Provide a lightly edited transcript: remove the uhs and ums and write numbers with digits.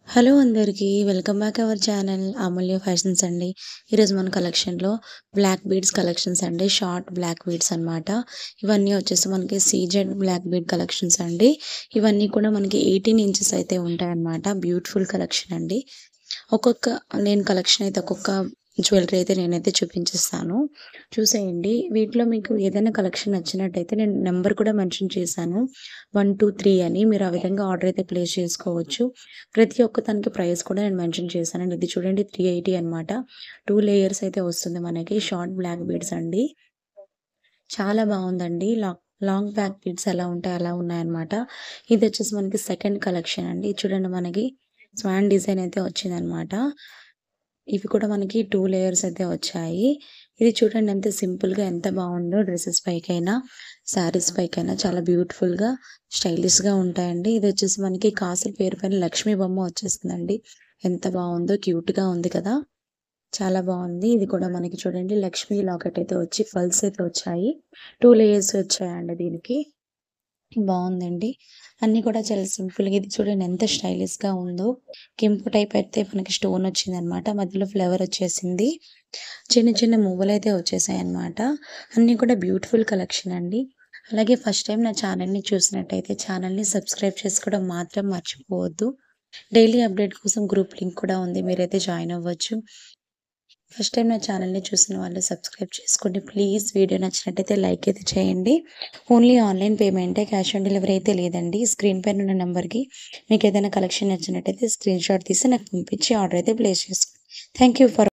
Hello అందరికీ welcome back our channel Amulya fashions అండి. ఈరోజు మన కలెక్షన్లో బ్లాక్ బీడ్స్ కలెక్షన్స్ అండి. షార్ట్ బ్లాక్ బీడ్స్ అన్నమాట. ఇవన్నీ వచ్చేసి మనకి సీజెడ్ బ్లాక్ బీడ్ కలెక్షన్స్ అండి. ఇవన్నీ కూడా మనకి 18 ఇంచెస్ అయితే ఉంటాయన్నమాట. బ్యూటిఫుల్ కలెక్షన్ అండి. ఒక్కొక్క నేను కలెక్షన్ అయితే ఒక్కొక్క జ్యువెలరీ అయితే నేనైతే చూపించేస్తాను. చూసేయండి. వీటిలో మీకు ఏదైనా కలెక్షన్ నచ్చినట్టయితే నేను నెంబర్ కూడా మెన్షన్ చేశాను. 1, 2, 3 అని. మీరు ఆ విధంగా ఆర్డర్ అయితే ప్లేస్ చేసుకోవచ్చు. ప్రతి ఒక్క దానికి ప్రైస్ కూడా నేను మెన్షన్ చేశానండి. ఇది చూడండి 380 అనమాట. 2 లేయర్స్ అయితే వస్తుంది మనకి. షార్ట్ బ్లాక్ బీడ్స్ అండి. చాలా బావుందండి. లాంగ్ బ్లాక్ బీడ్స్ ఎలా ఉంటాయి అలా ఉన్నాయన్నమాట. ఇదొచ్చేసి మనకి సెకండ్ కలెక్షన్ అండి. చూడండి మనకి స్వాన్ డిజైన్ అయితే వచ్చిందనమాట. ఇవి కూడా మనకి 2 లేయర్స్ అయితే వచ్చాయి. ఇది చూడండి ఎంత సింపుల్‌గా ఎంత బావుందో డ్రెసెస్ పైకైనా, శారీస్ పైకైనా చాలా బ్యూటిఫుల్‌గా, స్టైలిష్‌గా ఉంటాయండి. ఇదొచ్చేసి మనకి కాసుల పేరు పైన లక్ష్మీ బొమ్మ వచ్చేస్తుందండి. ఎంత బావుందో క్యూట్‌గా ఉంది కదా! చాలా బావుంది. ఇది కూడా మనకి చూడండి లక్ష్మీ లాకెట్ అయితే వచ్చి పర్ల్స్ అయితే వచ్చాయి. 2 లేయర్స్ వచ్చాయండి దీనికి. బావుందండి. అన్నీ కూడా చాలా సింపుల్‌గా ఇది చూడండి ఎంత స్టైలిష్‌గా ఉందో. కెంపు టైప్ అయితే మనకి స్టోన్ వచ్చిందనమాట. మధ్యలో ఫ్లవర్ వచ్చేసింది. చిన్న చిన్న మువ్వలైతే వచ్చేసాయన్నమాట. అన్నీ కూడా బ్యూటిఫుల్ కలెక్షన్ అండి. అలాగే ఫస్ట్ టైమ్ నా ఛానల్‌ని చూసినట్టయితే ఛానల్‌ని సబ్స్క్రైబ్ చేసుకోవడం మాత్రం మర్చిపోవద్దు. డైలీ అప్డేట్ కోసం గ్రూప్ లింక్ కూడా ఉంది. మీరైతే జాయిన్ అవ్వచ్చు. ఫస్ట్ టైం నా ఛానల్‌ని చూసిన వాళ్ళు సబ్స్క్రైబ్ చేసుకోండి. ప్లీజ్ వీడియో నచ్చినట్టయితే లైక్ అయితే చేయండి. ఓన్లీ ఆన్‌లైన్ పేమెంటే, క్యాష్ ఆన్ డెలివరీ అయితే లేదండి. స్క్రీన్ పైన ఉన్న నంబర్‌కి మీకు ఏదైనా కలెక్షన్ నచ్చినట్టయితే స్క్రీన్‌షాట్ తీసి నాకు పంపించి ఆర్డర్ అయితే ప్లేస్ చేసుకోండి. Thank you for